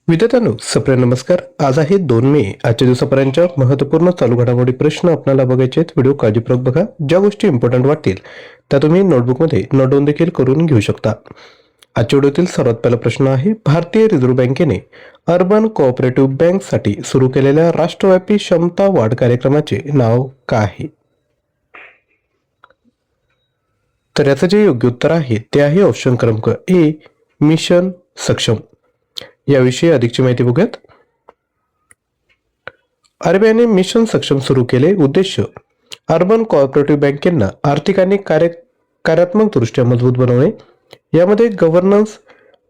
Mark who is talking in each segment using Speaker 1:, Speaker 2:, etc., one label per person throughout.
Speaker 1: विद्यार्थ्यांनो, सप्रिय नमस्कार. आज आहे 2 मे. आजच्या दिवसापर्यंतच्या महत्त्वपूर्ण चालू घडामोडी प्रश्न आपल्याला बघायचे आहेत. व्हिडिओ काळजीपूर्वक बघा. ज्या गोष्टी इम्पॉर्टंट वाटतील त्या तुम्ही नोटबुकमध्ये नोट डाऊन देखील करून घेऊ शकता. आजच्या व्हिडिओतील सर्वात पहिला प्रश्न आहे, भारतीय रिझर्व्ह बँकेने अर्बन कोऑपरेटिव्ह बँकसाठी सुरू केलेल्या राष्ट्रव्यापी क्षमता वाढ कार्यक्रमाचे नाव काय आहे? तर याचं जे योग्य उत्तर आहे ते आहे ऑप्शन क्रमांक ए, मिशन सक्षम. याविषयी अधिकची माहिती बघूयात. आरबीआयने मिशन सक्षम सुरू केले. उद्देश अर्बन कोऑपरेटिव्ह बँकेंना आर्थिक आणि कार्यात्मक दृष्ट्या मजबूत बनवणे. यामध्ये गव्हर्नन्स,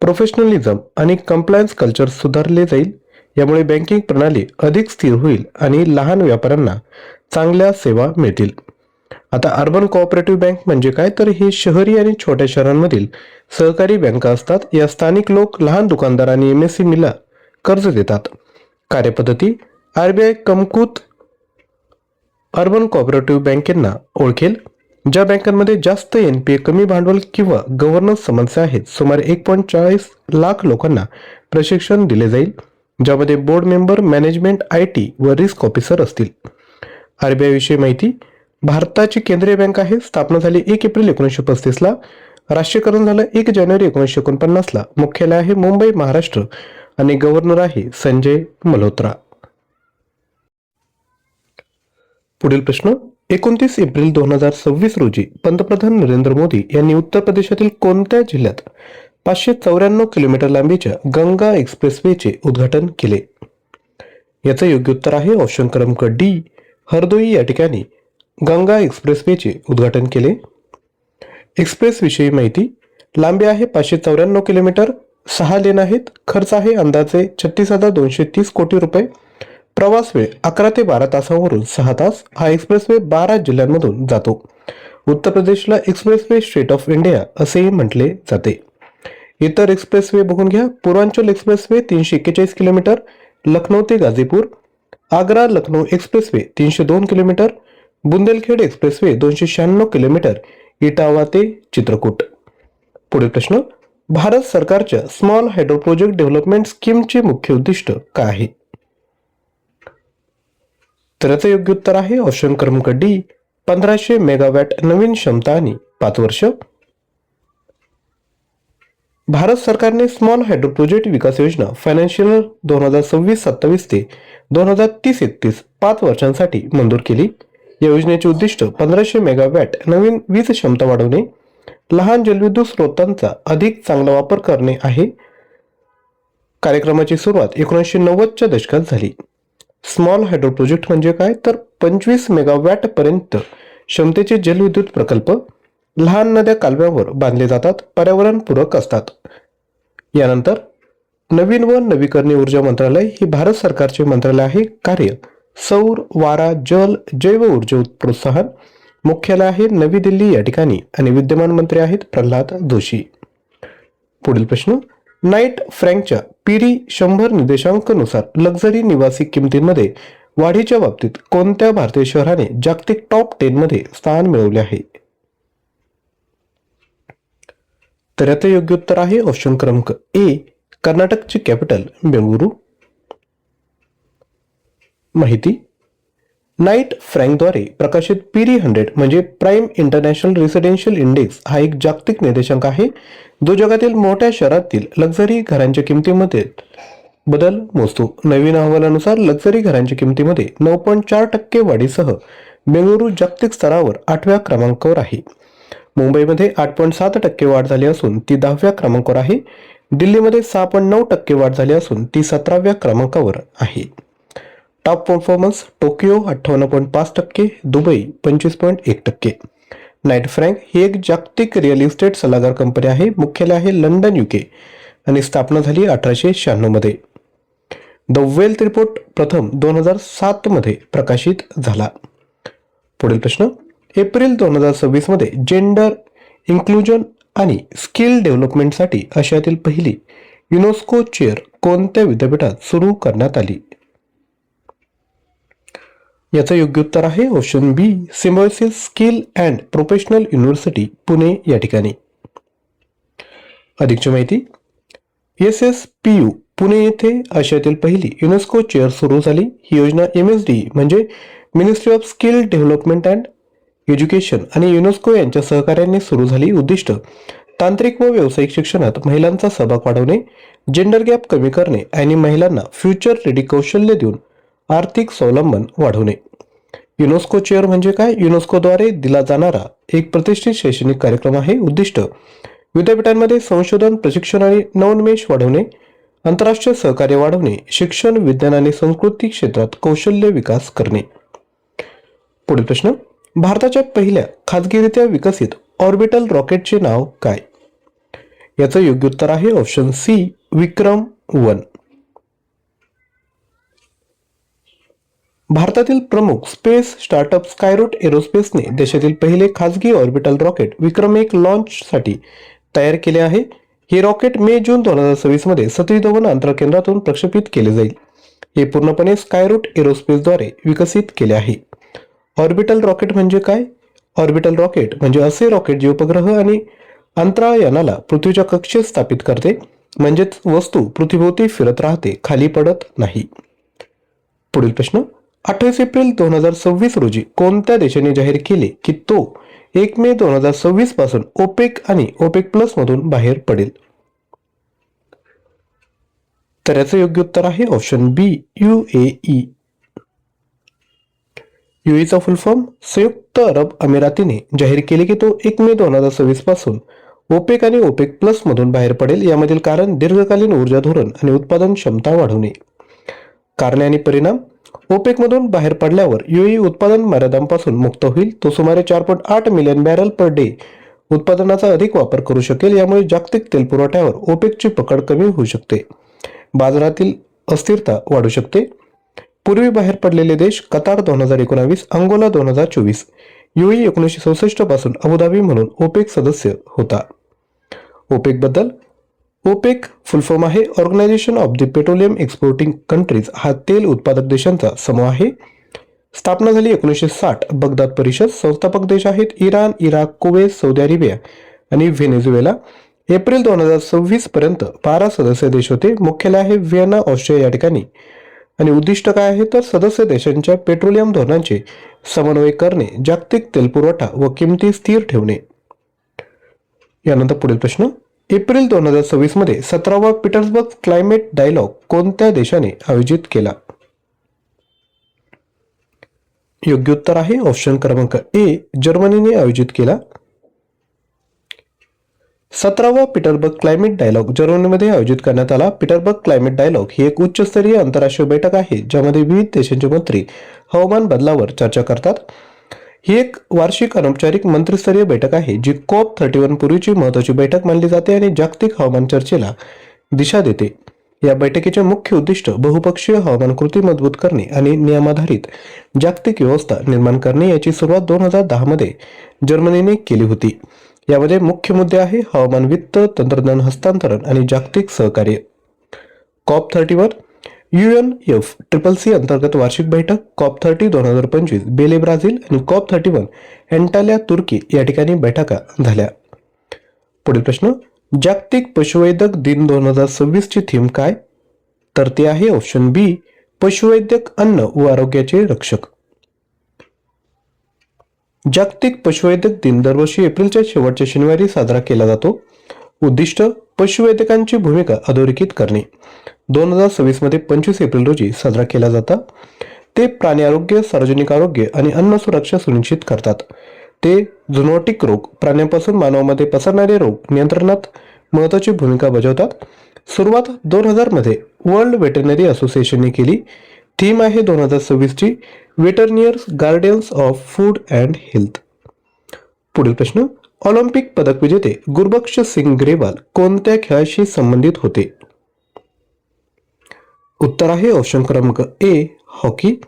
Speaker 1: प्रोफेशनलिझम आणि कंप्लायन्स कल्चर सुधारले जाईल. यामुळे बँकिंग प्रणाली अधिक स्थिर होईल आणि लहान व्यापाऱ्यांना चांगल्या सेवा मिळतील. आता अर्बन कोऑपरेटिव्ह बँक म्हणजे काय, तर हे शहरी आणि छोट्या शहरांमधील सहकारी बँका असतात. या स्थानिक लोक, लहान दुकानदार आणि एमएसएमईला कर्ज देतात. कार्यपद्धती, आरबीआय कमकुवत अर्बन कोऑपरेटिव्ह बँकेंना ओळखेल. ज्या बँकांमध्ये जास्त एनपीए, कमी भांडवल किंवा गव्हर्नन्स समस्या आहेत, सुमारे 1.40 लाख लोकांना प्रशिक्षण दिले जाईल, ज्यामध्ये बोर्ड मेंबर, मॅनेजमेंट, आयटी व रिस्क ऑफिसर असतील. आरबीआय विषयी माहिती, भारताची केंद्रीय बँक आहे. स्थापना झाली 1 एप्रिल 1935ला. राष्ट्रीयकरण झालं 1 जानेवारी 1949ला. मुख्यालय आहे मुंबई, महाराष्ट्र आणि गव्हर्नर आहे संजय मल्होत्रा. पुढील प्रश्न, 29 एप्रिल 2026 रोजी पंतप्रधान नरेंद्र मोदी यांनी उत्तर प्रदेशातील कोणत्या जिल्ह्यात 594 किलोमीटर लांबीच्या गंगा एक्सप्रेसवेचे उद्घाटन केले? याचं योग्य उत्तर आहे ऑप्शन क्रमांक डी, हरदोई या ठिकाणी गंगा एक्सप्रेसवेचे उद्घाटन केले. एक्सप्रेस विषयी माहिती, लांबी आहे 594 किलोमीटर, 6 लेन आहेत. खर्च आहे अंदाजे 36,230 कोटी रुपये. प्रवास वेळ 11 ते 12 तासांवरून 6 तास. हा एक्सप्रेसवे 12 जिल्ह्यांमधून जातो. उत्तर प्रदेशला एक्सप्रेसवे स्टेट ऑफ इंडिया असेही म्हटले जाते. इतर एक्सप्रेसवे बघून घ्या. पूर्वांचल एक्सप्रेसवे 341 किलोमीटर, लखनौ ते Ghazipur. Agra Lucknow expressway 302 kilometre. Bundelkhand expressway 296 kilometre, Etawah ते चित्रकूट. पुढील प्रश्न, भारत सरकारच्या स्मॉल हायड्रो प्रोजेक्ट डेव्हलपमेंट स्कीमचे मुख्य उद्दिष्ट काय आहे? तर याचं योग्य उत्तर आहे ऑप्शन क्रमांक डी, 1500 मेगावॅट नवीन क्षमता आणि 5 वर्ष. भारत सरकारने स्मॉल हायड्रो प्रोजेक्ट विकास योजना फायनान्शियल 2026-27 ते 2030-31 5 वर्षांसाठी मंजूर केली. या योजनेचे उद्दिष्ट 1500 मेगावॅट नवीन वीज क्षमता वाढवणे, लहान जलविद्युत स्रोतांचा अधिक चांगला वापर करणे आहे. कार्यक्रमाची सुरुवात 1990च्या दशकात झाली. स्मॉल हायड्रो प्रोजेक्ट म्हणजे काय, तर 25 मेगावॅट पर्यंत क्षमतेचे जलविद्युत प्रकल्प लहान नद्या कालव्यावर बांधले जातात, पर्यावरणपूरक असतात. यानंतर नवीन व नवीकरणीय ऊर्जा मंत्रालय हे भारत सरकारचे मंत्रालय आहे. कार्य सौर, वारा, जल, जैव ऊर्जा प्रोत्साहन. मुख्यालय आहे नवी दिल्ली या ठिकाणी आणि विद्यमान मंत्री आहेत प्रल्हाद जोशी. पुढील प्रश्न, नाईट फ्रँकच्या पिरी 100 निर्देशांकानुसार लक्झरी निवासी किमतींमध्ये वाढीच्या बाबतीत कोणत्या भारतीय शहराने जागतिक टॉप 10 मध्ये स्थान मिळवले आहे? तर याचं योग्य उत्तर आहे ऑप्शन क्रमांक ए, कर्नाटकची कॅपिटल बेंगळुरू. माहिती, नाईट फ्रँकद्वारे प्रकाशित पिरी 100 म्हणजे प्राईम इंटरनॅशनल रेसिडेन्शियल इंडेक्स हा एक जागतिक निर्देशांक आहे, जो जगातील मोठ्या शहरातील लक्झरी घरांच्या किमतीमध्ये बदल मोजतो. नवीन अहवालानुसार लक्झरी घरांच्या किमतीमध्ये 9.4% वाढीसह बेंगळुरू जागतिक स्तरावर 8व्या क्रमांकावर आहे. मुंबईमध्ये 8.7% वाढ झाली असून ती 10व्या क्रमांकावर आहे. दिल्लीमध्ये 6.9% वाढ झाली असून ती 17व्या क्रमांकावर आहे. Top performance, Tokyo 58.5%, Dubai 25.1%. Knight Frank ही एक जागतिक रिअल इस्टेट सल्लागार कंपनी आहे. मुख्यालय आहे लंडन, UK आणि स्थापना झाली 1896 मध्ये. द वेल्थ रिपोर्ट प्रथम 2007 मध्ये प्रकाशित झाला. पुढील प्रश्न, एप्रिल 2026 मध्ये जेंडर इन्क्लुजन आणि स्किल डेव्हलपमेंटसाठी आशियातील पहिली युनेस्को चेअर कोणत्या विद्यापीठात सुरू करण्यात आली? याचं योग्य उत्तर आहे option B, symbiosis skill and professional university Pune या ठिकाणी. अधिकची माहिती, SSPU पुणे येथे आशियातील पहिली युनेस्को चेअर सुरू झाली. ही योजना MSDE म्हणजे ministry of skill development and education आणि युनेस्को यांच्या सहकार्याने सुरू झाली. उद्दिष्ट तांत्रिक व व्यावसायिक शिक्षणात महिलांचा सहभाग वाढवणे, जेंडर गॅप कमी करणे आणि महिलांना फ्युचर रेडी कौशल्य देऊन आर्थिक स्वावलंबन वाढवणे. युनेस्को चेअर म्हणजे काय? युनेस्कोद्वारे दिला जाणारा एक प्रतिष्ठित शैक्षणिक कार्यक्रम आहे. उद्दिष्ट विद्यापीठांमध्ये संशोधन, प्रशिक्षण आणि नवोन्मेष वाढवणे, आंतरराष्ट्रीय सहकार्य वाढवणे, शिक्षण, विज्ञान आणि संस्कृती क्षेत्रात कौशल्य विकास करणे. पुढील प्रश्न, भारताच्या पहिल्या खाजगीरित्या विकसित ऑर्बिटल रॉकेटचे नाव काय? याचं योग्य उत्तर आहे ऑप्शन सी, विक्रम-1. भारतातील प्रमुख स्पेस स्टार्टअप स्कायरूट एरोस्पेसने देशातील पहिले खाजगी ऑर्बिटल रॉकेट विक्रम-1 लॉन्चसाठी तयार केले आहे. हे रॉकेट मे-जून 2026 मध्ये सतीश धवन अंतराळ केंद्रातून प्रक्षेपित केले जाईल. हे पूर्णपणे स्कायरूट एरोस्पेसद्वारे विकसित केले आहे. ऑर्बिटल रॉकेट म्हणजे काय? ऑर्बिटल रॉकेट म्हणजे असे रॉकेट जे उपग्रह आणि अंतराळयानाला पृथ्वीच्या कक्षेत स्थापित करते, म्हणजेच वस्तू पृथ्वीभोवती फिरत राहते, खाली पडत नाही. पुढील प्रश्न, 28 एप्रिल 2026 रोजी कोणत्या देशाने जाहीर केले की तो 1 मे 2026 पासून ओपेक आणि ओपेक प्लस मधून बाहेर पडेल? तर याचं योग्य उत्तर आहे ऑप्शन बी, UAE. UAEचा फुल फॉर्म संयुक्त अरब अमिरातीने जाहीर केले की तो 1 मे 2026 पासून ओपेक आणि ओपेक प्लस मधून बाहेर पडेल. यामधील कारण दीर्घकालीन ऊर्जा धोरण आणि उत्पादन क्षमता वाढवणे. कारणे आणि परिणाम, ओपेक मधून बाहेर पडल्यावर UAE उत्पादन मर्यादांपासून मुक्त होईल. तो सुमारे 4.8 मिलियन बॅरल पर डे उत्पादनाचा अधिक वापर करू शकेल. यामुळे जागतिक तेल पुरवठ्यावर ओपेकची पकड कमी होऊ शकते. बाजारातील अस्थिरता वाढू शकते. पूर्वी बाहेर पडलेले देश: कतार 2019, अंगोला 2024. UAE 1964 पासून अबुधाबी म्हणून ओपेक सदस्य होता. ओपेक बद्दल, ओपेक फुल फॉर्म आहे organisation of the petroleum exporting countries. हा तेल उत्पादक देशांचा समूह आहे. स्थापना झाली 1960. बगदाद परिषद. संस्थापक देश आहेत Iran, Iraq, Kuwait, Saudi Arabia आणि व्हेनेझुएला. एप्रिल 2026 पर्यंत 12 सदस्य देश होते. मुख्यालय आहे व्हिएना, ऑस्ट्रिया या ठिकाणी. आणि उद्दिष्ट काय आहे तर सदस्य देशांच्या पेट्रोलियम धोरणांचे समन्वय करणे, जागतिक तेल पुरवठा व किमती स्थिर ठेवणे. यानंतर पुढील प्रश्न, एप्रिल 2026 मध्ये 17वा पीटर्सबर्ग क्लायमेट डायलॉग कोणत्या देशाने आयोजित केला? योग्य उत्तर आहे ऑप्शन क्रमांक ए, जर्मनीने आयोजित केला. 17वा पीटरबर्ग क्लायमेट डायलॉग जर्मनीमध्ये आयोजित करण्यात आला. पीटरबर्ग क्लायमेट डायलॉग ही एक उच्चस्तरीय आंतरराष्ट्रीय बैठक आहे ज्यामध्ये विविध देशांचे मंत्री हवामान बदलावर चर्चा करतात. ही एक वार्षिक अनौपचारिक मंत्रिस्तरीय बैठक आहे जी COP31 पूर्वीची महत्त्वाची बैठक मानली जाते आणि जागतिक हवामान चर्चेला दिशा देते. या बैठकीचे मुख्य उद्दिष्ट बहुपक्षीय हवामान कृती मजबूत करणे आणि नियमाधारित जागतिक व्यवस्था निर्माण करणे. याची सुरुवात 2010 मध्ये जर्मनीने केली होती. यामध्ये मुख्य मुद्दे आहे हवामान वित्त, तंत्रज्ञान हस्तांतरण आणि जागतिक सहकार्य. COP31 UNFCCC अंतर्गत वार्षिक बैठक, COP30 2025 बेले ब्राझील आणि COP31 एंटाल्या तुर्की या ठिकाणी बैठका झाल्या. पुढील प्रश्न, जागतिक पशुवैद्यक दिन 2026 ची थीम काय? तर ते आहे ऑप्शन बी, पशुवैद्यक अन्न व आरोग्याचे रक्षक. जागतिक पशुवैद्यक दिन दरवर्षी एप्रिलच्या शेवटच्या शनिवारी साजरा केला जातो. उद्दिष्ट पशुवैद्यकांची भूमिका अधोरेखित करणे. 2026 मध्ये 25 एप्रिल रोजी साजरा केला जातो. ते प्राणी आरोग्य, सार्वजनिक आरोग्य आणि अन्न सुरक्षा सुनिश्चित करतात. ते झुनोटिक रोग, प्राण्यांपासून मानवामध्ये पसरणारे रोग नियंत्रणात महत्त्वाची भूमिका बजावतात. सुरुवात 2000 मध्ये वर्ल्ड वेटरनरी असोसिएशनने केली. थीम आहे 2026 ची veterinarians guardians of food and health. पुढील प्रश्न, ऑलिम्पिक पदक विजेते गुरबख्श सिंग ग्रेवाल कोणत्या खेळाशी संबंधित होते? उत्तर आहे ऑप्शन क्रमांक ए, हॉकी.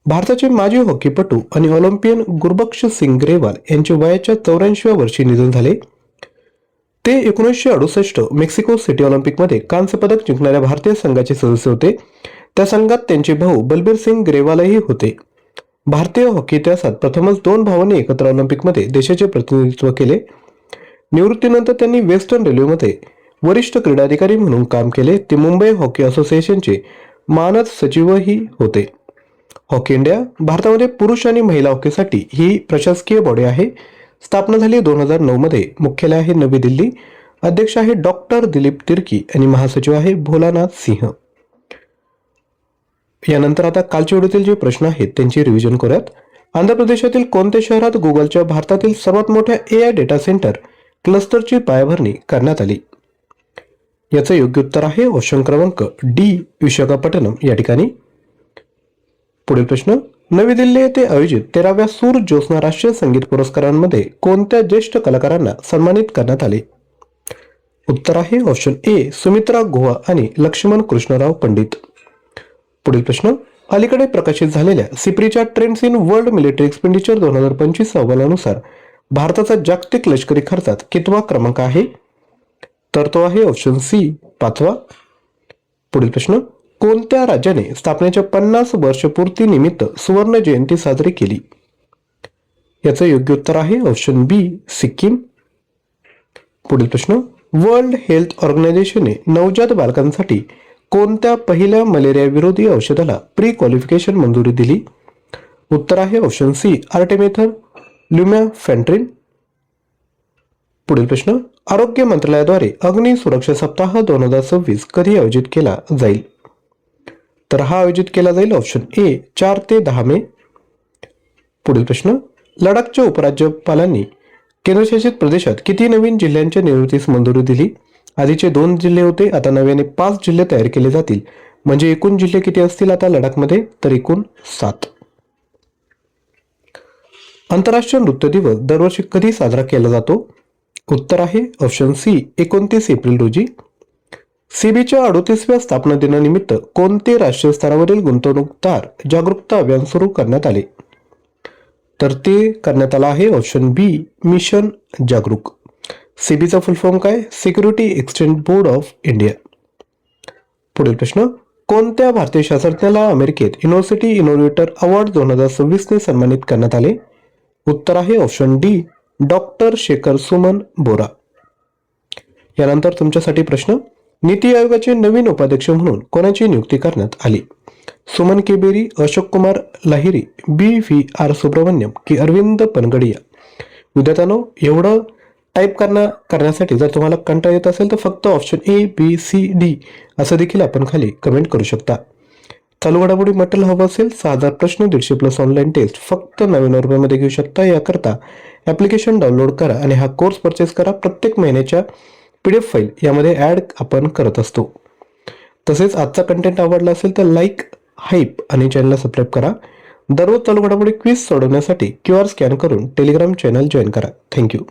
Speaker 1: भारताचे माजी हॉकीपटू आणि ऑलिम्पियन गुरबख्श सिंग ग्रेवाल यांचे वयाच्या 84व्या वर्षी निधन झाले. ते 1968 मेक्सिको सिटी ऑलिम्पिकमध्ये कांस्य पदक जिंकणाऱ्या भारतीय संघाचे सदस्य होते. त्या संघात त्यांचे भाऊ बलबीर सिंग ग्रेवालही होते. भारतीय हॉकी इतिहासात प्रथमच 2 भावांनी एकत्र ऑलिम्पिकमध्ये देशाचे प्रतिनिधित्व केले. निवृत्तीनंतर त्यांनी वेस्टर्न रेल्वेमध्ये वरिष्ठ क्रीडा अधिकारी म्हणून काम केले. ते मुंबई हॉकी असोसिएशनचे मानद सचिवही होते. हॉकी इंडिया भारतामध्ये पुरुष आणि महिला हॉकीसाठी ही प्रशासकीय बॉडी आहे. स्थापना झाली 2009 मध्ये. मुख्यालय आहे नवी दिल्ली. अध्यक्ष आहे डॉक्टर दिलीप तिर्की आणि महासचिव आहे भोलानाथ सिंह. यानंतर आता कालच्या व्हिडिओतील जे प्रश्न आहेत त्यांची रिव्हिजन करूयात. आंध्र प्रदेशातील कोणत्या शहरात गुगलच्या भारतातील सर्वात मोठ्या AI डेटा सेंटर क्लस्टरची पायाभरणी करण्यात आली? याचं योग्य उत्तर आहे ऑप्शन क्रमांक डी, विशाखापट्टणम या ठिकाणी. पुढील प्रश्न, नवी दिल्ली येथे आयोजित 13व्या सूर ज्योत्स्ना राष्ट्रीय संगीत पुरस्कारांमध्ये कोणत्या ज्येष्ठ कलाकारांना सन्मानित करण्यात आले? उत्तर आहे ऑप्शन ए, सुमित्रा गुहा आणि लक्ष्मण कृष्णराव पंडित. पुढील प्रश्न, अलीकडे प्रकाशित झालेल्या सिप्रीच्या trends in world military expenditure 2025 अहवालानुसार भारताचा जागतिक लष्करी खर्चात कितवा क्रमांक आहे? तर तो आहे ऑप्शन सी, 5वा. पुढील प्रश्न, कोणत्या राज्याने स्थापनेच्या 50 वर्षपूर्ती निमित्त सुवर्ण जयंती साजरी केली? याचं योग्य उत्तर आहे ऑप्शन बी, सिक्कीम. पुढील प्रश्न, वर्ल्ड हेल्थ ऑर्गनायझेशनने नवजात बालकांसाठी कोणत्या पहिल्या मलेरिया विरोधी औषधाला प्री क्वालिफिकेशन मंजुरी दिली? उत्तर आहे ऑप्शन सी, आर्टेमिथर ल्युमॅफेंट्रिन. पुढील प्रश्न, आरोग्य मंत्रालयाद्वारे अग्नी सुरक्षा सप्ताह 2026 कधी आयोजित केला जाईल? तर हा आयोजित केला जाईल ऑप्शन ए, 4 ते 10 मे. पुढील प्रश्न, लडाखच्या उपराज्यपालांनी केंद्रशासित प्रदेशात किती नवीन जिल्ह्यांच्या निर्मितीस मंजुरी दिली? आधीचे 2 जिल्हे होते, आता नव्याने 5 जिल्हे तयार केले जातील. म्हणजे एकूण जिल्हे किती असतील आता लडाखमध्ये? तर एकूण 7. आंतरराष्ट्रीय नृत्य दिवस दरवर्षी कधी साजरा केला जातो? उत्तर आहे ऑप्शन सी, 29 एप्रिल रोजी. सेबीच्या 38व्या स्थापना दिनानिमित्त कोणते राष्ट्रीय स्तरावरील गुंतवणूकदार जागरूकता अभियान सुरू करण्यात आले? तर ते करण्यात आलं आहे ऑप्शन बी, मिशन जागरूक. सेबीचा फुल फॉर्म काय? Security exchange board of India. पुढील प्रश्न, कोणत्या भारतीय शास्त्रज्ञाला अमेरिकेत युनिव्हर्सिटी इनोव्हेटर अवॉर्ड 2026 ने सन्मानित करण्यात आले? उत्तर आहे option D, doctor Shekhar Suman Bora. यानंतर तुमच्यासाठी प्रश्न, नीती आयोगाचे नवीन उपाध्यक्ष म्हणून कोणाची नियुक्ती करण्यात आली? सुमन के बेरी, अशोक कुमार लाहिरी, BVR सुब्रमण्यम की अरविंद पनगडिया? विद्यार्थ्यांनो, एवढं टाईप करण्यासाठी जर तुम्हाला कंटाळा येत असेल तर फक्त option A, B, C, D असं देखील आपण खाली कमेंट करू शकता. चालू घडामोडी मटेरियल हवं असेल 6000 प्रश्न 150+ ऑनलाईन टेस्ट फक्त 99 रुपयामध्ये घेऊ शकता. याकरता ॲप्लिकेशन डाउनलोड करा आणि हा कोर्स परचेस करा. प्रत्येक महिन्याच्या PDF फाईल यामध्ये ॲड आपण करत असतो. तसेच आजचा कंटेंट आवडला असेल तर लाईक, हाईप आणि चॅनलला सबस्क्राईब करा. दररोज चालू घडामोडी क्विज सोडवण्यासाठी QR स्कॅन करून टेलिग्राम चॅनल जॉईन करा. थँक्यू.